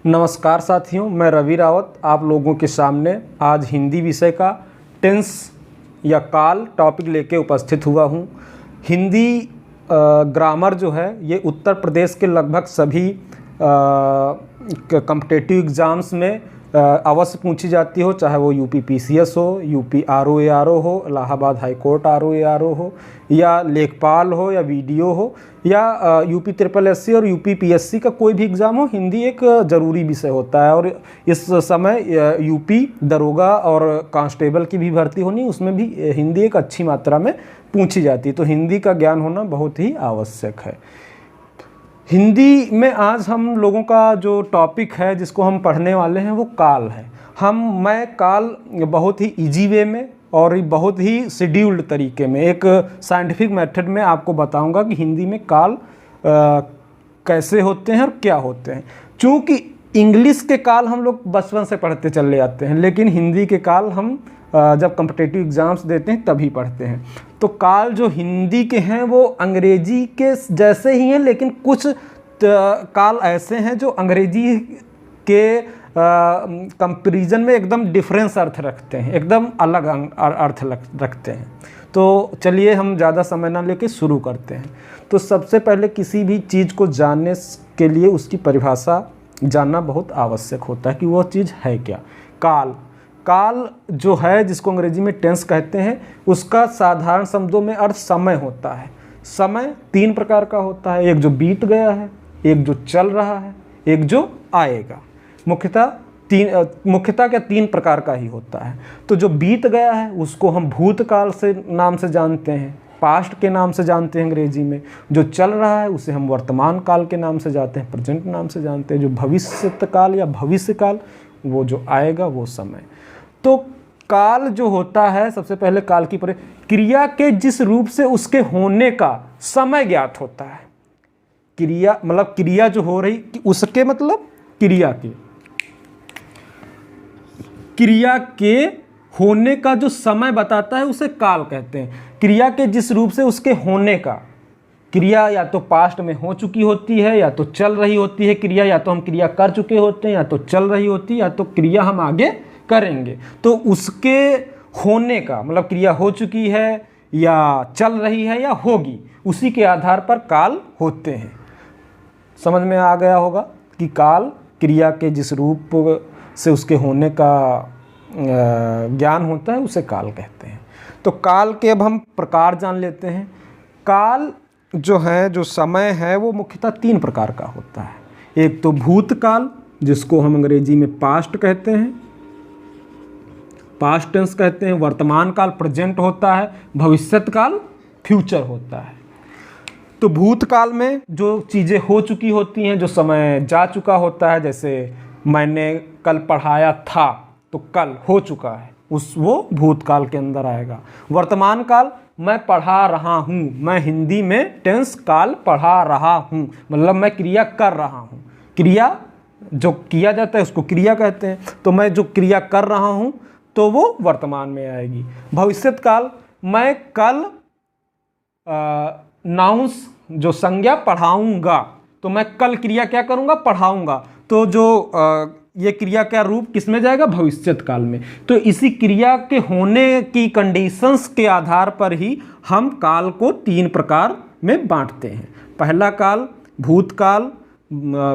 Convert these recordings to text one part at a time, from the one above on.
नमस्कार साथियों, मैं रवि रावत आप लोगों के सामने आज हिंदी विषय का टेंस या काल टॉपिक लेके उपस्थित हुआ हूँ। हिंदी ग्रामर जो है ये उत्तर प्रदेश के लगभग सभी कॉम्पिटिटिव एग्ज़ाम्स में अवश्य पूछी जाती हो, चाहे वो यूपी पीसीएस हो, यूपी आरओ हो, इलाहाबाद हाई कोर्ट आरओ हो, या लेखपाल हो, या वीडियो हो, या यूपी ट्रिपल एससी और यूपी पीएससी का कोई भी एग्ज़ाम हो। हिंदी एक ज़रूरी विषय होता है और इस समय यूपी दरोगा और कांस्टेबल की भी भर्ती होनी, उसमें भी हिंदी एक अच्छी मात्रा में पूछी जाती है। तो हिंदी का ज्ञान होना बहुत ही आवश्यक है। हिंदी में आज हम लोगों का जो टॉपिक है जिसको हम पढ़ने वाले हैं वो काल है। मैं काल बहुत ही इजी वे में और बहुत ही शेड्यूल्ड तरीके में एक साइंटिफिक मेथड में आपको बताऊंगा कि हिंदी में काल कैसे होते हैं और क्या होते हैं। चूँकि इंग्लिश के काल हम लोग बचपन से पढ़ते चले आते हैं, लेकिन हिंदी के काल हम जब कॉम्पिटिटिव एग्ज़ाम्स देते हैं तभी पढ़ते हैं। तो काल जो हिंदी के हैं वो अंग्रेजी के जैसे ही हैं, लेकिन कुछ काल ऐसे हैं जो अंग्रेजी के कंपैरिजन में एकदम डिफरेंस अर्थ रखते हैं, एकदम अलग अर्थ रखते हैं। तो चलिए हम ज़्यादा समय ना लेके शुरू करते हैं। तो सबसे पहले किसी भी चीज़ को जानने के लिए उसकी परिभाषा जानना बहुत आवश्यक होता है कि वो चीज़ है क्या। काल जो है जिसको अंग्रेजी में टेंस कहते हैं, उसका साधारण शब्दों में अर्थ समय होता है। समय तीन प्रकार का होता है, एक जो बीत गया है, एक जो चल रहा है, एक जो आएगा। मुख्यतः क्या तीन प्रकार का ही होता है। तो जो बीत गया है उसको हम भूतकाल से नाम से जानते हैं, पास्ट के नाम से जानते हैं अंग्रेजी में। जो चल रहा है उसे हम वर्तमान काल के नाम से जानते हैं, प्रेजेंट नाम से जानते हैं। जो भविष्य काल या भविष्य काल, वो जो आएगा वो समय। तो काल जो होता है, सबसे पहले काल की क्रिया के जिस रूप से उसके होने का समय ज्ञात होता है। क्रिया मतलब क्रिया जो हो रही, उसके मतलब क्रिया के होने का जो समय बताता है उसे काल कहते हैं। क्रिया के जिस रूप से उसके होने का, क्रिया या तो पास्ट में हो चुकी होती है या तो चल रही होती है क्रिया, या तो हम क्रिया कर चुके होते हैं या तो चल रही होती है, या तो क्रिया हम आगे करेंगे। तो उसके होने का मतलब क्रिया हो चुकी है या चल रही है या होगी, उसी के आधार पर काल होते हैं। समझ में आ गया होगा कि काल क्रिया के जिस रूप से उसके होने का ज्ञान होता है उसे काल कहते हैं। तो काल के अब हम प्रकार जान लेते हैं। काल जो है, जो समय है, वो मुख्यतः तीन प्रकार का होता है। एक तो भूतकाल जिसको हम अंग्रेजी में पास्ट कहते हैं, पास्ट टेंस कहते हैं। वर्तमान काल प्रेजेंट होता है, भविष्यत काल फ्यूचर होता है। तो भूतकाल में जो चीज़ें हो चुकी होती हैं, जो समय जा चुका होता है, जैसे मैंने कल पढ़ाया था तो कल हो चुका है, वो भूतकाल के अंदर आएगा। वर्तमान काल मैं पढ़ा रहा हूँ, मैं हिंदी में टेंस काल पढ़ा रहा हूँ, मतलब मैं क्रिया कर रहा हूँ। क्रिया जो किया जाता है उसको क्रिया कहते हैं। तो मैं जो क्रिया कर रहा हूँ तो वो वर्तमान में आएगी। भविष्यत काल, मैं कल नाउंस जो संज्ञा पढ़ाऊंगा, तो मैं कल क्रिया क्या करूंगा, पढ़ाऊंगा। तो जो ये क्रिया का रूप किस में जाएगा, भविष्यत काल में। तो इसी क्रिया के होने की कंडीशंस के आधार पर ही हम काल को तीन प्रकार में बांटते हैं। पहला काल भूतकाल,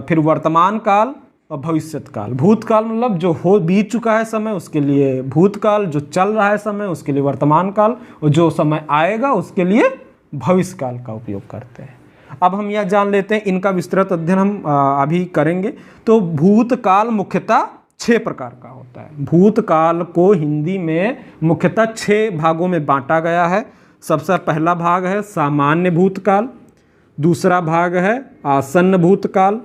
फिर वर्तमान काल और भविष्यत काल। भूतकाल मतलब जो हो बीत चुका है समय उसके लिए भूतकाल, जो चल रहा है समय उसके लिए वर्तमान काल, और जो समय आएगा उसके लिए भविष्य काल का उपयोग करते हैं। अब हम यह जान लेते हैं, इनका विस्तृत अध्ययन हम अभी करेंगे। तो भूतकाल मुख्यतः 6 प्रकार का होता है। भूतकाल को हिंदी में मुख्यतः 6 भागों में बांटा गया है। सबसे पहला भाग है सामान्य भूतकाल, दूसरा भाग है आसन्न भूतकाल,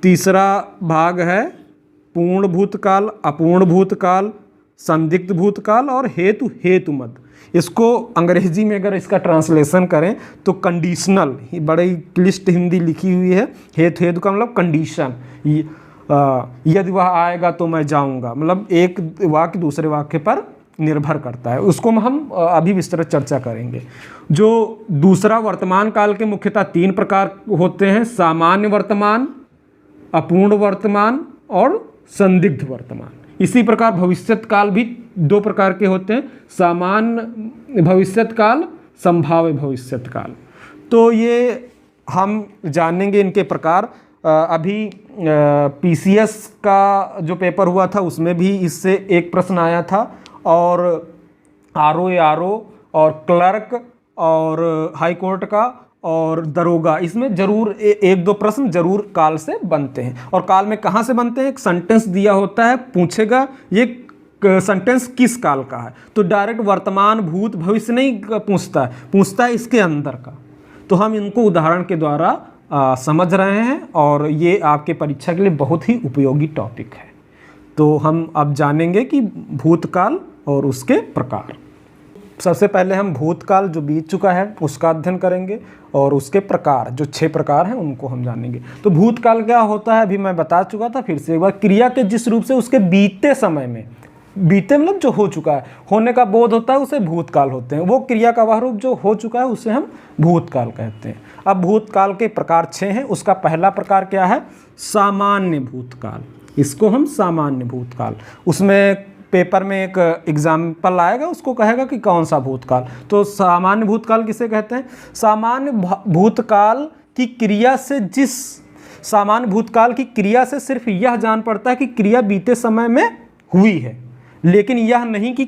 तीसरा भाग है पूर्ण भूतकाल, अपूर्ण भूतकाल, संदिग्ध भूतकाल और हेतुमद। इसको अंग्रेजी में अगर इसका ट्रांसलेशन करें तो कंडीशनल, बड़ी क्लिष्ट हिंदी लिखी हुई है। हेतु का मतलब कंडीशन, यदि वह आएगा तो मैं जाऊंगा, मतलब एक वाक्य दूसरे वाक्य पर निर्भर करता है। उसको हम अभी विस्तृत चर्चा करेंगे। जो दूसरा वर्तमान काल के मुख्यतः 3 प्रकार होते हैं, सामान्य वर्तमान, अपूर्ण वर्तमान और संदिग्ध वर्तमान। इसी प्रकार भविष्यत काल भी दो प्रकार के होते हैं, सामान्य भविष्यत काल, संभाव्य भविष्यत काल। तो ये हम जानेंगे इनके प्रकार। अभी पीसीएस का जो पेपर हुआ था उसमें भी इससे एक प्रश्न आया था, और आरओ और क्लर्क और हाई कोर्ट का और दरोगा, इसमें जरूर एक दो प्रश्न जरूर काल से बनते हैं। और काल में कहाँ से बनते हैं, एक सेंटेंस दिया होता है, पूछेगा ये सेंटेंस किस काल का है, तो डायरेक्ट वर्तमान भूत भविष्य नहीं पूछता है इसके अंदर का। तो हम इनको उदाहरण के द्वारा समझ रहे हैं, और ये आपके परीक्षा के लिए बहुत ही उपयोगी टॉपिक है। तो हम अब जानेंगे कि भूतकाल और उसके प्रकार। सबसे पहले हम भूतकाल जो बीत चुका है उसका अध्ययन करेंगे, और उसके प्रकार जो 6 प्रकार हैं उनको हम जानेंगे। तो भूतकाल क्या होता है अभी मैं बता चुका था, फिर से एक बार, क्रिया के जिस रूप से उसके बीते समय में, बीते मतलब जो हो चुका है, होने का बोध होता है उसे भूतकाल होते हैं, वो क्रिया का वह रूप जो हो चुका है उसे हम भूतकाल कहते हैं। अब भूतकाल के प्रकार 6 हैं। उसका पहला प्रकार क्या है, सामान्य भूतकाल। इसको हम सामान्य भूतकाल, उसमें पेपर में एक एग्जाम्पल आएगा, उसको कहेगा कि कौन सा भूतकाल। तो सामान्य भूतकाल किसे कहते हैं, सामान्य भूतकाल की क्रिया से, जिस सामान्य भूतकाल की क्रिया से सिर्फ यह जान पड़ता है कि क्रिया बीते समय में हुई है, लेकिन यह नहीं कि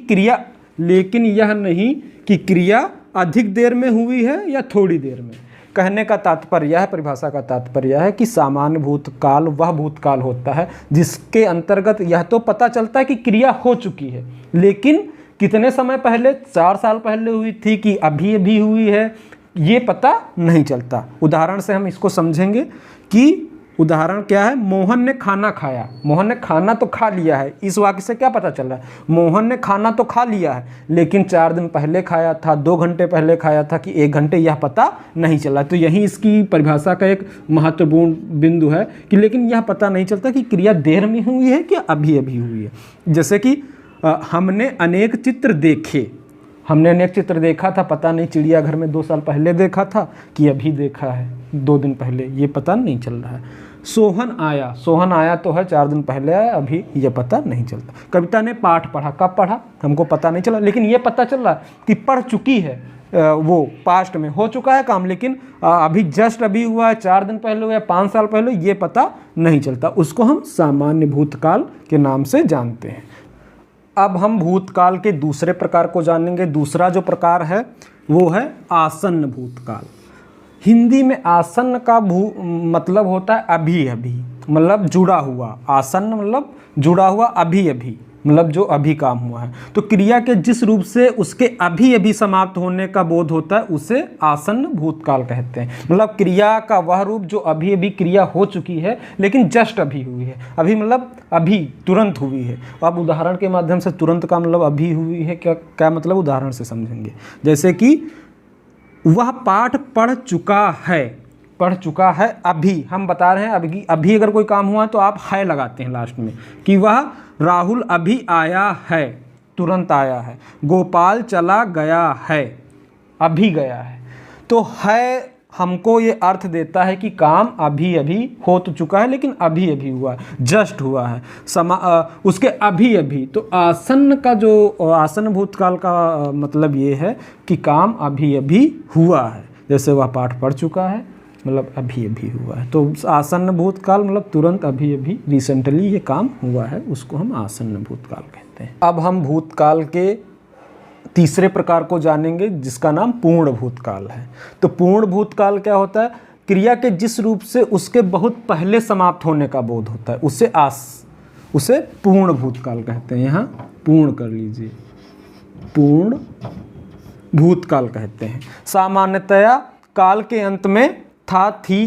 क्रिया अधिक देर में हुई है या थोड़ी देर में। कहने का तात्पर्य है, परिभाषा का तात्पर्य है कि सामान्य भूतकाल वह भूतकाल होता है जिसके अंतर्गत यह तो पता चलता है कि क्रिया हो चुकी है, लेकिन कितने समय पहले, 4 साल पहले हुई थी कि अभी अभी हुई है, ये पता नहीं चलता। उदाहरण से हम इसको समझेंगे कि उदाहरण क्या है, मोहन ने खाना खाया। मोहन ने खाना तो खा लिया है, इस वाक्य से क्या पता चल रहा है, मोहन ने खाना तो खा लिया है, लेकिन 4 दिन पहले खाया था, 2 घंटे पहले खाया था कि 1 घंटे, यह पता नहीं चला। तो यही इसकी परिभाषा का एक महत्वपूर्ण बिंदु है कि लेकिन यह पता नहीं चलता कि क्रिया देर में हुई है कि अभी अभी हुई है। जैसे कि हमने अनेक चित्र देखे, हमने अनेक चित्र देखा था, पता नहीं चिड़ियाघर में 2 साल पहले देखा था कि अभी देखा है 2 दिन पहले, ये पता नहीं चल रहा है। सोहन आया तो है 4 दिन पहले आया, अभी ये पता नहीं चलता। कविता ने पाठ पढ़ा, कब पढ़ा हमको पता नहीं चला, लेकिन ये पता चल रहा है कि पढ़ चुकी है, वो पास्ट में हो चुका है काम, लेकिन अभी जस्ट अभी हुआ है, 4 दिन पहले हुआ है, 5 साल पहले, ये पता नहीं चलता। उसको हम सामान्य भूतकाल के नाम से जानते हैं। अब हम भूतकाल के दूसरे प्रकार को जानेंगे। दूसरा जो प्रकार है वो है आसन्न भूतकाल। हिंदी में आसन्न का मतलब होता है अभी अभी, मतलब जुड़ा हुआ। आसन्न मतलब जुड़ा हुआ, अभी अभी मतलब जो अभी काम हुआ है। तो क्रिया के जिस रूप से उसके अभी अभी समाप्त होने का बोध होता है उसे आसन्न भूतकाल कहते हैं। मतलब क्रिया का वह रूप जो अभी अभी क्रिया हो चुकी है लेकिन जस्ट अभी हुई है। अभी मतलब अभी तुरंत हुई है। अब उदाहरण के माध्यम से तुरंत का मतलब अभी हुई है क्या मतलब उदाहरण से समझेंगे। जैसे कि वह पाठ पढ़ चुका है अभी, हम बता रहे हैं अभी अगर कोई काम हुआ तो आप है लगाते हैं लास्ट में कि वह राहुल अभी आया है, तुरंत आया है। गोपाल चला गया है, अभी गया है। तो है हमको ये अर्थ देता है कि काम अभी अभी हो तो चुका है लेकिन अभी अभी हुआ है, जस्ट हुआ है, उसके अभी अभी। तो आसन्न का जो आसन्न भूतकाल का मतलब ये है कि काम अभी अभी हुआ है। जैसे वह पाठ पढ़ चुका है मतलब अभी अभी हुआ है। तो आसन्न भूतकाल मतलब तुरंत अभी अभी रिसेंटली ये काम हुआ है, उसको हम आसन्न भूतकाल कहते हैं। अब हम भूतकाल के तीसरे प्रकार को जानेंगे जिसका नाम पूर्ण भूतकाल है। तो पूर्ण भूतकाल क्या होता है, क्रिया के जिस रूप से उसके बहुत पहले समाप्त होने का बोध होता है उसे पूर्ण भूतकाल कहते हैं। यहाँ पूर्ण कर लीजिए, पूर्ण भूतकाल कहते हैं। सामान्यतया काल के अंत में था थी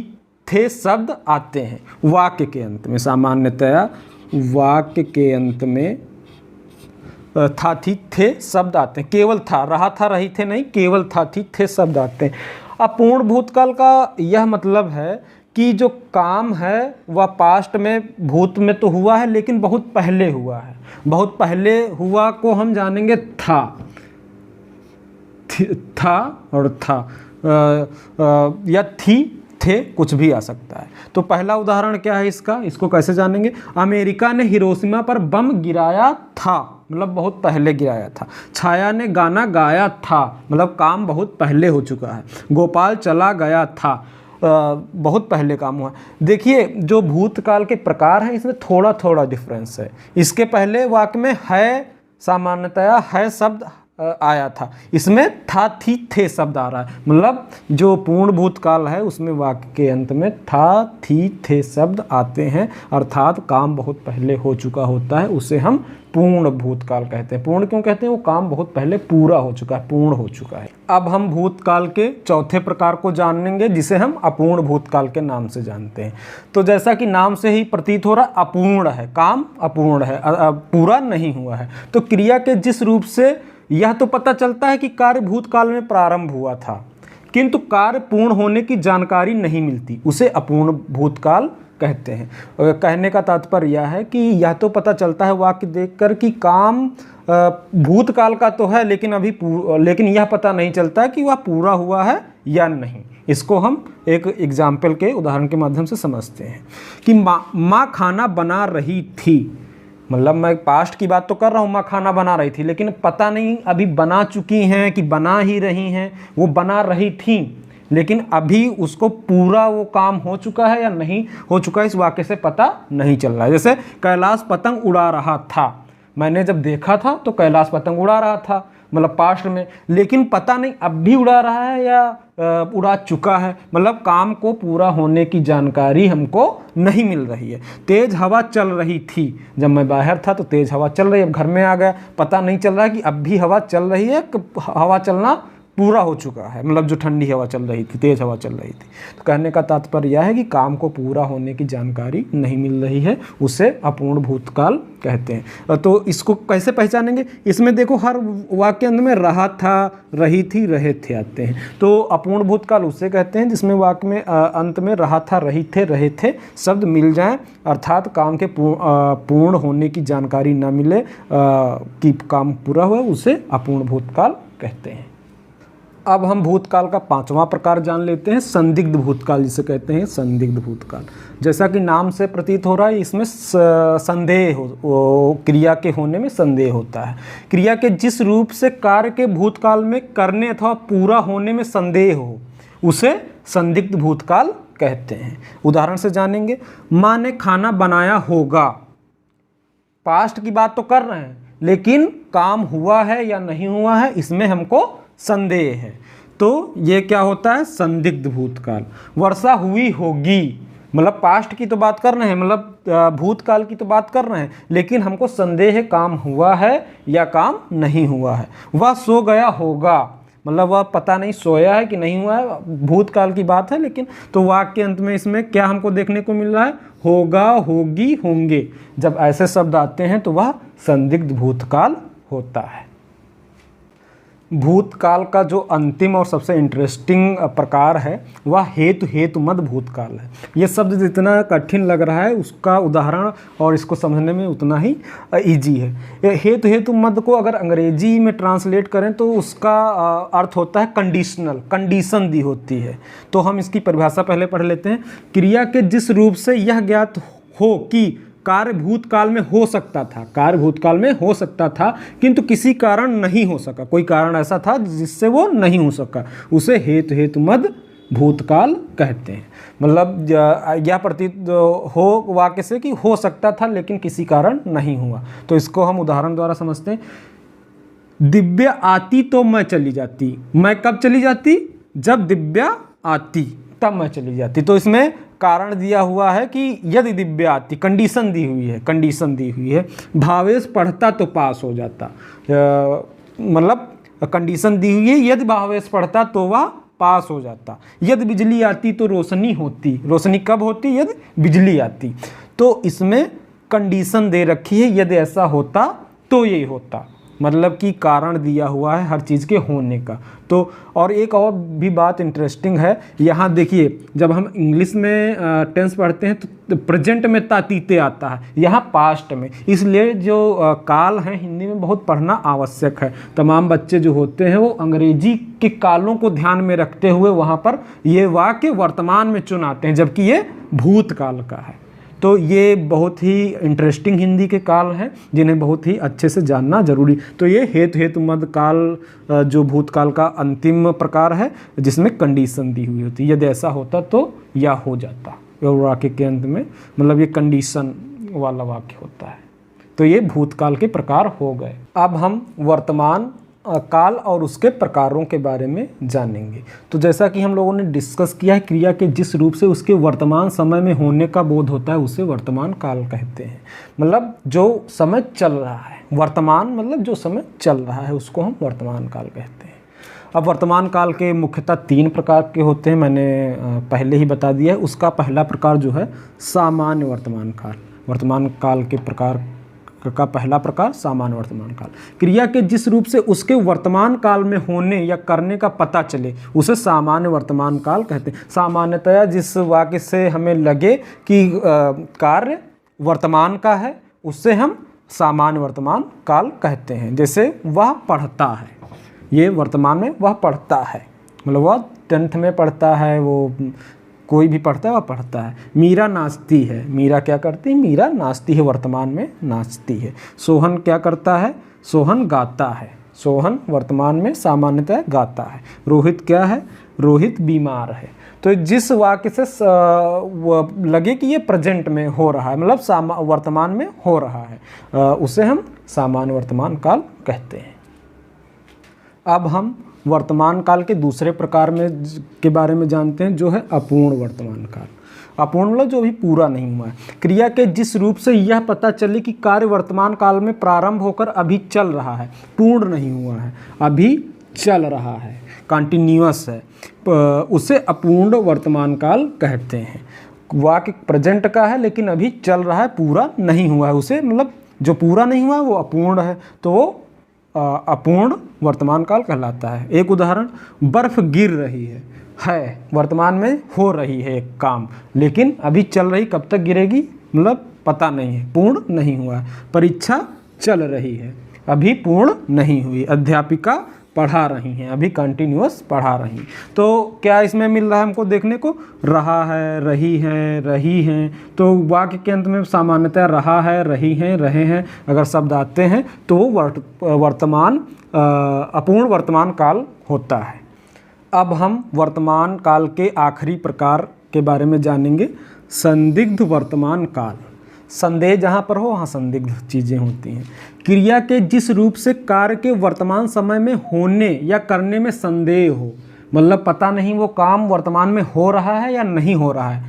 थे शब्द आते हैं वाक्य के अंत में। सामान्यतया वाक्य के अंत में था थी थे शब्द आते हैं। केवल था, रहा था रही थे नहीं, केवल था थी थे शब्द आते हैं। अब पूर्ण भूतकाल का यह मतलब है कि जो काम है वह पास्ट में भूत में तो हुआ है लेकिन बहुत पहले हुआ है। बहुत पहले हुआ को हम जानेंगे था और था या थी थे, कुछ भी आ सकता है। तो पहला उदाहरण क्या है इसका, इसको कैसे जानेंगे? अमेरिका ने हिरोशिमा पर बम गिराया था, मतलब बहुत पहले गिराया था। छाया ने गाना गाया था, मतलब काम बहुत पहले हो चुका है। गोपाल चला गया था, बहुत पहले काम हुआ। देखिए जो भूतकाल के प्रकार हैं इसमें थोड़ा थोड़ा डिफरेंस है। इसके पहले वाक्य में है, सामान्यतया है शब्द आया था, इसमें था थी थे शब्द आ रहा है। मतलब जो पूर्ण भूतकाल है उसमें वाक्य के अंत में था थी थे शब्द आते हैं, अर्थात काम बहुत पहले हो चुका होता है, उसे हम पूर्ण भूतकाल कहते हैं। पूर्ण क्यों कहते हैं? वो काम बहुत पहले पूरा हो चुका है, पूर्ण हो चुका है। अब हम भूतकाल के चौथे प्रकार को जानेंगे जिसे हम अपूर्ण भूतकाल के नाम से जानते हैं। तो जैसा कि नाम से ही प्रतीत हो रहा, अपूर्ण है, काम अपूर्ण है, पूरा नहीं हुआ है। तो क्रिया के जिस रूप से यह तो पता चलता है कि कार्य भूतकाल में प्रारंभ हुआ था, किंतु कार्य पूर्ण होने की जानकारी नहीं मिलती, उसे अपूर्ण भूतकाल कहते हैं। कहने का तात्पर्य यह है कि यह तो पता चलता है वाक्य देखकर कि काम भूतकाल का तो है, लेकिन यह पता नहीं चलता कि वह पूरा हुआ है या नहीं। इसको हम एक एग्जाम्पल के उदाहरण के माध्यम से समझते हैं कि माँ खाना बना रही थी, मतलब मैं पास्ट की बात तो कर रहा हूँ, माँ खाना बना रही थी, लेकिन पता नहीं अभी बना चुकी हैं कि बना ही रही हैं। वो बना रही थी, लेकिन अभी उसको पूरा वो काम हो चुका है या नहीं हो चुका है, इस वाक्य से पता नहीं चल रहा है। जैसे कैलाश पतंग उड़ा रहा था, मैंने जब देखा था तो कैलाश पतंग उड़ा रहा था, मतलब पास्ट में, लेकिन पता नहीं अब भी उड़ा रहा है या उड़ा चुका है, मतलब काम को पूरा होने की जानकारी हमको नहीं मिल रही है। तेज हवा चल रही थी, जब मैं बाहर था तो तेज हवा चल रही है, अब घर में आ गया, पता नहीं चल रहा है कि अब भी हवा चल रही है, हवा चलना पूरा हो चुका है, मतलब जो ठंडी हवा चल रही थी, तेज हवा चल रही थी। तो कहने का तात्पर्य यह है कि काम को पूरा होने की जानकारी नहीं मिल रही है, उसे अपूर्ण भूतकाल कहते हैं। तो इसको कैसे पहचानेंगे? इसमें देखो हर वाक्य अंत में रहा था, रही थी, रहे थे आते हैं। तो अपूर्ण भूतकाल उसे कहते हैं जिसमें वाक्य में अंत में रहा था, रही थे, रहे थे शब्द मिल जाएं, अर्थात काम के पूर्ण होने की जानकारी न मिले कि काम पूरा हुआ, उसे अपूर्ण भूतकाल कहते हैं। अब हम भूतकाल का पांचवा प्रकार जान लेते हैं, संदिग्ध भूतकाल जिसे कहते हैं। संदिग्ध भूतकाल जैसा कि नाम से प्रतीत हो रहा है, इसमें संदेह क्रिया के होने में संदेह होता है। क्रिया के जिस रूप से कार्य के भूतकाल में करने अथवा पूरा होने में संदेह हो, उसे संदिग्ध भूतकाल कहते हैं। उदाहरण से जानेंगे, माँ ने खाना बनाया होगा, पास्ट की बात तो कर रहे हैं, लेकिन काम हुआ है या नहीं हुआ है इसमें हमको संदेह है, तो ये क्या होता है? संदिग्ध भूतकाल। वर्षा हुई होगी, मतलब पास्ट की तो बात कर रहे हैं, मतलब भूतकाल की तो बात कर रहे हैं, लेकिन हमको संदेह है काम हुआ है या काम नहीं हुआ है। वह सो गया होगा, मतलब वह पता नहीं सोया है कि नहीं हुआ है, भूतकाल की बात है, लेकिन तो वाक्य के अंत में इसमें क्या हमको देखने को मिल रहा है? होगा, होगी, होंगे। जब ऐसे शब्द आते हैं तो वह संदिग्ध भूतकाल होता है। भूतकाल का जो अंतिम और सबसे इंटरेस्टिंग प्रकार है वह हेतुमद भूतकाल है। ये शब्द जितना कठिन लग रहा है उसका उदाहरण और इसको समझने में उतना ही इजी है। हेतुमद को अगर अंग्रेजी में ट्रांसलेट करें तो उसका अर्थ होता है कंडीशनल, कंडीशन दी होती है। तो हम इसकी परिभाषा पहले पढ़ लेते हैं। क्रिया के जिस रूप से यह ज्ञात हो कि कार्य भूतकाल में हो सकता था, कार्य भूतकाल में हो सकता था किंतु किसी कारण नहीं हो सका, कोई कारण ऐसा था जिससे वो नहीं हो सका, उसे हेतुमद भूतकाल कहते हैं। मतलब यह प्रतीत हो वाक्य से कि हो सकता था लेकिन किसी कारण नहीं हुआ। तो इसको हम उदाहरण द्वारा समझते हैं। दिव्या आती तो मैं चली जाती, मैं कब चली जाती? जब दिव्या आती तब मैं चली जाती। तो इसमें कारण दिया हुआ है कि यदि दिव्या आती, कंडीशन दी हुई है, कंडीशन दी हुई है। भावेश पढ़ता तो पास हो जाता, मतलब कंडीशन दी हुई है, यदि भावेश पढ़ता तो वह पास हो जाता। यदि बिजली आती तो रोशनी होती, रोशनी कब होती? यदि बिजली आती। तो इसमें कंडीशन दे रखी है, यदि ऐसा होता तो ये होता, मतलब कि कारण दिया हुआ है हर चीज़ के होने का। तो और एक और भी बात इंटरेस्टिंग है, यहाँ देखिए जब हम इंग्लिश में टेंस पढ़ते हैं तो प्रेजेंट में तातीते आता है, यहाँ पास्ट में। इसलिए जो काल हैं हिंदी में बहुत पढ़ना आवश्यक है। तमाम बच्चे जो होते हैं वो अंग्रेजी के कालों को ध्यान में रखते हुए वहाँ पर ये वाक्य वर्तमान में चुनाते हैं, जबकि ये भूतकाल का है। तो ये बहुत ही इंटरेस्टिंग हिंदी के काल हैं जिन्हें बहुत ही अच्छे से जानना जरूरी। तो ये हेतु मध्य काल जो भूतकाल का अंतिम प्रकार है जिसमें कंडीशन दी हुई होती है, यदि ऐसा होता तो या हो जाता, और वाक्य के अंत में मतलब ये कंडीशन वाला वाक्य होता है। तो ये भूतकाल के प्रकार हो गए। अब हम वर्तमान काल और उसके प्रकारों के बारे में जानेंगे। तो जैसा कि हम लोगों ने डिस्कस किया है, क्रिया के जिस रूप से उसके वर्तमान समय में होने का बोध होता है उसे वर्तमान काल कहते हैं। मतलब जो समय चल रहा है, वर्तमान मतलब जो समय चल रहा है उसको हम वर्तमान काल कहते हैं। अब वर्तमान काल के मुख्यतः 3 प्रकार के होते हैं, मैंने पहले ही बता दिया है। उसका पहला प्रकार जो है सामान्य वर्तमान काल। वर्तमान काल के प्रकार का पहला प्रकार सामान्य वर्तमान काल। क्रिया के जिस रूप से उसके वर्तमान काल में होने या करने का पता चले उसे सामान्य वर्तमान काल कहते हैं। सामान्यतया जिस वाक्य से हमें लगे कि कार्य वर्तमान का है उससे हम सामान्य वर्तमान काल कहते हैं। जैसे वह पढ़ता है, ये वर्तमान में वह पढ़ता है, मतलब वह 10th में पढ़ता है, वो कोई भी पढ़ता है वह पढ़ता है। मीरा नाचती है, मीरा क्या करती है, मीरा नाचती है, वर्तमान में नाचती है। सोहन क्या करता है, सोहन गाता है, सोहन वर्तमान में सामान्यतः गाता है। रोहित क्या है, रोहित बीमार है। तो जिस वाक्य से लगे कि ये प्रेजेंट में हो रहा है, मतलब वर्तमान में हो रहा है, उसे हम सामान्य वर्तमान काल कहते हैं। अब हम वर्तमान काल के दूसरे प्रकार में के बारे में जानते हैं, जो है अपूर्ण वर्तमान काल। अपूर्ण मतलब जो भी पूरा नहीं हुआ है। क्रिया के जिस रूप से यह पता चले कि कार्य वर्तमान काल में प्रारंभ होकर अभी चल रहा है, पूर्ण नहीं हुआ है, अभी चल रहा है, कंटिन्यूअस है, उसे अपूर्ण वर्तमान काल कहते हैं। वाक्य प्रेजेंट का है लेकिन अभी चल रहा है, पूरा नहीं हुआ है, उसे मतलब जो पूरा नहीं हुआ वो अपूर्ण है, तो वो अपूर्ण वर्तमान काल कहलाता है। एक उदाहरण, बर्फ गिर रही है वर्तमान में हो रही है एक काम, लेकिन अभी चल रही, कब तक गिरेगी मतलब पता नहीं है, पूर्ण नहीं हुआ है। परीक्षा चल रही है, अभी पूर्ण नहीं हुई। अध्यापिका पढ़ा रही हैं, अभी कंटिन्यूअस पढ़ा रही। तो क्या इसमें मिल रहा है हमको देखने को, रहा है, रही है, रही हैं। तो वाक्य के अंत में सामान्यतः रहा है, रही हैं, रहे हैं अगर शब्द आते हैं तो वो वर्तमान अपूर्ण वर्तमान काल होता है। अब हम वर्तमान काल के आखिरी प्रकार के बारे में जानेंगे, संदिग्ध वर्तमान काल। संदेह जहाँ पर हो वहाँ संदिग्ध चीज़ें होती हैं। क्रिया के जिस रूप से कार्य के वर्तमान समय में होने या करने में संदेह हो, मतलब पता नहीं वो काम वर्तमान में हो रहा है या नहीं हो रहा है,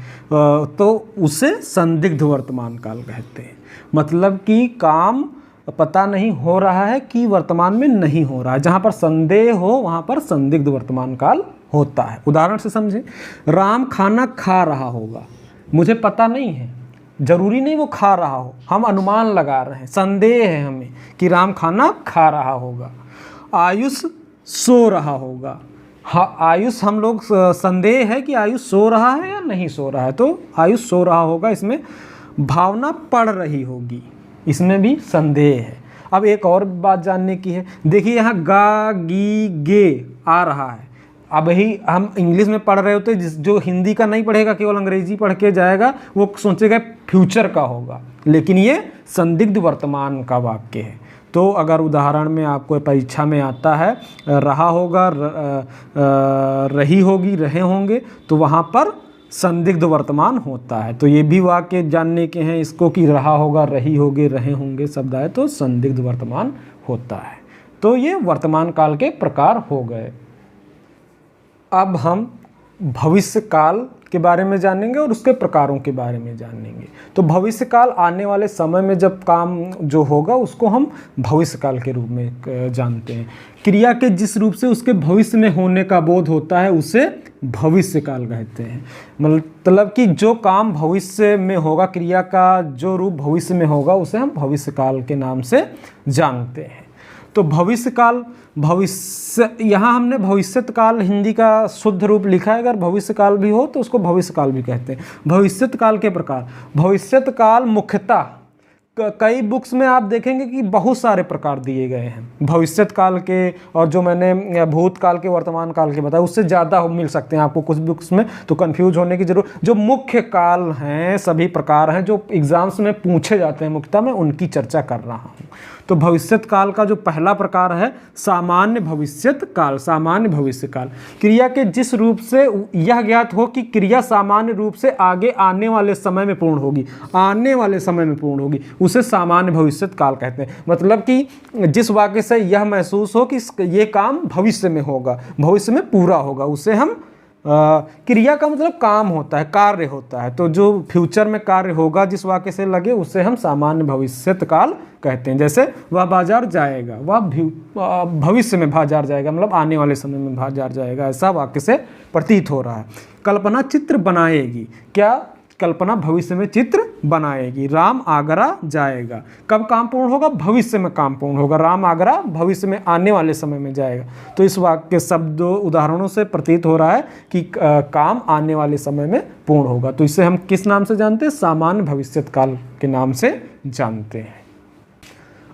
तो उसे संदिग्ध वर्तमान काल कहते हैं। मतलब कि काम पता नहीं हो रहा है कि वर्तमान में नहीं हो रहा है, जहाँ पर संदेह हो वहाँ पर संदिग्ध वर्तमान काल होता है। उदाहरण से समझें, राम खाना खा रहा होगा, मुझे पता नहीं है, जरूरी नहीं वो खा रहा हो, हम अनुमान लगा रहे हैं, संदेह है हमें कि राम खाना खा रहा होगा। आयुष सो रहा होगा, हाँ आयुष, हम लोग संदेह है कि आयुष सो रहा है या नहीं सो रहा है, तो आयुष सो रहा होगा। इसमें भावना पढ़ रही होगी, इसमें भी संदेह है। अब एक और बात जानने की है, देखिए यहाँ गा गी गे आ रहा है, अब ही हम इंग्लिश में पढ़ रहे होते, जो हिंदी का नहीं पढ़ेगा केवल अंग्रेजी पढ़ के जाएगा वो सोचेगा फ्यूचर का होगा, लेकिन ये संदिग्ध वर्तमान का वाक्य है। तो अगर उदाहरण में आपको परीक्षा में आता है रहा होगा, रही होगी, रहे होंगे, तो वहाँ पर संदिग्ध वर्तमान होता है। तो ये भी वाक्य जानने के हैं इसको कि रहा होगा, रही होगी, रहे होंगे शब्द आए तो संदिग्ध वर्तमान होता है। तो ये वर्तमान काल के प्रकार हो गए। अब हम भविष्य काल के बारे में जानेंगे और उसके प्रकारों के बारे में जानेंगे। तो भविष्य काल आने वाले समय में जब काम जो होगा उसको हम भविष्य काल के रूप में जानते हैं। क्रिया के जिस रूप से उसके भविष्य में होने का बोध होता है उसे भविष्य काल कहते हैं। मतलब कि जो काम भविष्य में होगा, क्रिया का जो रूप भविष्य में होगा उसे हम भविष्य काल के नाम से जानते हैं। तो भविष्यकाल, भविष्य, यहाँ हमने भविष्यत काल हिंदी का शुद्ध रूप लिखा है, अगर भविष्य काल भी हो तो उसको भविष्य काल भी कहते हैं। भविष्यत काल के प्रकार, भविष्यत काल मुख्यतः कई बुक्स में आप देखेंगे कि बहुत सारे प्रकार दिए गए हैं भविष्यत काल के, और जो मैंने भूतकाल के, वर्तमान काल के बताया उससे ज़्यादा मिल सकते हैं आपको कुछ बुक्स में, तो कंफ्यूज होने की जरूरत। जो मुख्य काल हैं, सभी प्रकार हैं जो एग्जाम्स में पूछे जाते हैं मुख्यतः, मैं उनकी चर्चा कर रहा हूँ। तो भविष्यत काल का जो पहला प्रकार है सामान्य भविष्यत काल। सामान्य भविष्य काल, क्रिया के जिस रूप से यह ज्ञात हो कि क्रिया सामान्य रूप से आगे आने वाले समय में पूर्ण होगी, आने वाले समय में पूर्ण होगी, उसे सामान्य भविष्यत काल कहते हैं। मतलब कि जिस वाक्य से यह महसूस हो कि ये काम भविष्य में होगा, भविष्य में पूरा होगा, उसे हम क्रिया का मतलब काम होता है, कार्य होता है, तो जो फ्यूचर में कार्य होगा जिस वाक्य से लगे उसे हम सामान्य भविष्यत काल कहते हैं। जैसे वह बाजार जाएगा, वह भविष्य में बाजार जाएगा, मतलब आने वाले समय में बाजार जाएगा, ऐसा वाक्य से प्रतीत हो रहा है। कल्पना चित्र बनाएगी, क्या कल्पना भविष्य में चित्र बनाएगी। राम आगरा जाएगा, कब काम पूर्ण होगा, भविष्य में काम पूर्ण होगा। राम आगरा भविष्य में आने वाले समय में जाएगा। तो इस वाक्य के शब्द उदाहरणों से प्रतीत हो रहा है कि काम आने वाले समय में पूर्ण होगा। तो इसे हम किस नाम से जानते हैं, सामान्य भविष्यत काल के नाम से जानते हैं।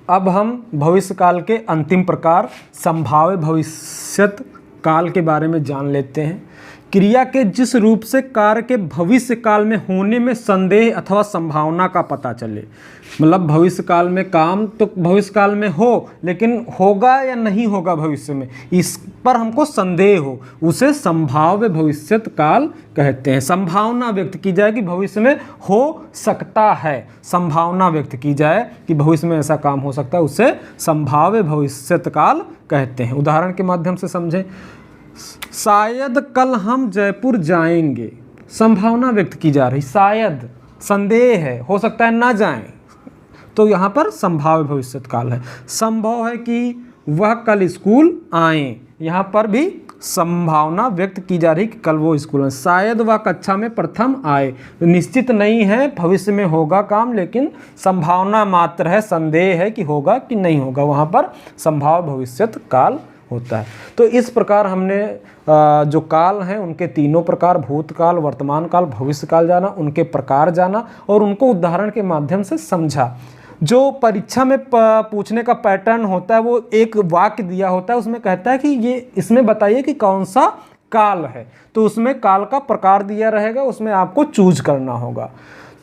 अब हम भविष्य काल के अंतिम प्रकार संभाव्य भविष्यत काल के बारे में जान लेते हैं। क्रिया के जिस रूप से कार्य के भविष्य काल में होने में संदेह अथवा संभावना का पता चले, मतलब भविष्य काल में काम तो भविष्य काल में हो, लेकिन होगा या नहीं होगा भविष्य में, इस पर हमको संदेह हो, उसे संभाव्य भविष्यत काल कहते हैं। संभावना व्यक्त की जाए कि भविष्य में हो सकता है, संभावना व्यक्त की जाए कि भविष्य में ऐसा काम हो सकता है, उसे संभाव्य भविष्यत काल कहते हैं। उदाहरण के माध्यम से समझें। शायद कल हम जयपुर जाएंगे, संभावना व्यक्त की जा रही, शायद संदेह है, हो सकता है ना जाएं, तो यहाँ पर संभाव्य भविष्यत काल है। संभव है कि वह कल स्कूल आए, यहाँ पर भी संभावना व्यक्त की जा रही कि कल वो स्कूल में। शायद वह कक्षा में प्रथम आए, निश्चित नहीं है भविष्य में होगा काम, लेकिन संभावना मात्र है, संदेह है कि होगा कि नहीं होगा, वहाँ पर संभाव्य भविष्यत काल होता है। तो इस प्रकार हमने जो काल हैं उनके तीनों प्रकार, भूतकाल, वर्तमान काल, भविष्य काल जाना, उनके प्रकार जाना और उनको उदाहरण के माध्यम से समझा। जो परीक्षा में पूछने का पैटर्न होता है, वो एक वाक्य दिया होता है, उसमें कहता है कि ये इसमें बताइए कि कौन सा काल है, तो उसमें काल का प्रकार दिया रहेगा, उसमें आपको चूज करना होगा।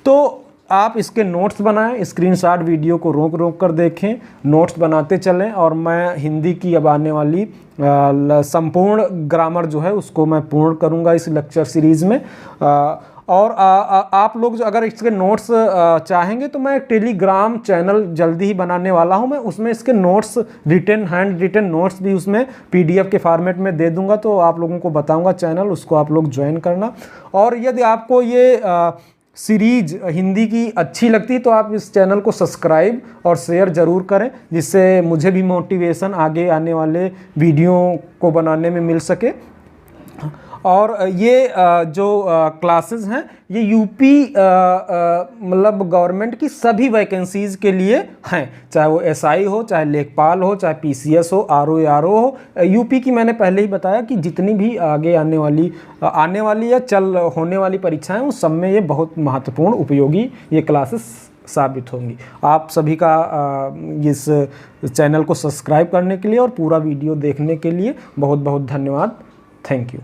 तो आप इसके नोट्स बनाएं, स्क्रीनशॉट वीडियो को रोक रोक कर देखें, नोट्स बनाते चलें, और मैं हिंदी की अब आने वाली संपूर्ण ग्रामर जो है उसको मैं पूर्ण करूंगा इस लेक्चर सीरीज़ में। और आप लोग जो अगर इसके नोट्स चाहेंगे तो मैं एक टेलीग्राम चैनल जल्दी ही बनाने वाला हूं, मैं उसमें इसके notes written, hand written notes भी उसमें PDF के फॉर्मेट में दे दूंगा, तो आप लोगों को बताऊंगा चैनल, उसको आप लोग ज्वाइन करना। और यदि आपको ये सीरीज हिंदी की अच्छी लगती है तो आप इस चैनल को सब्सक्राइब और शेयर ज़रूर करें, जिससे मुझे भी मोटिवेशन आगे आने वाले वीडियो को बनाने में मिल सके। और ये जो क्लासेस हैं ये यूपी मतलब गवर्नमेंट की सभी वैकेंसीज़ के लिए हैं, चाहे वो SI हो, चाहे लेखपाल हो, चाहे PCS हो, RO ARO हो। यूपी की मैंने पहले ही बताया कि जितनी भी आगे आने वाली या होने वाली परीक्षाएं, उस सब में ये बहुत महत्वपूर्ण उपयोगी ये क्लासेस साबित होंगी। आप सभी का इस चैनल को सब्सक्राइब करने के लिए और पूरा वीडियो देखने के लिए बहुत बहुत धन्यवाद। Thank you.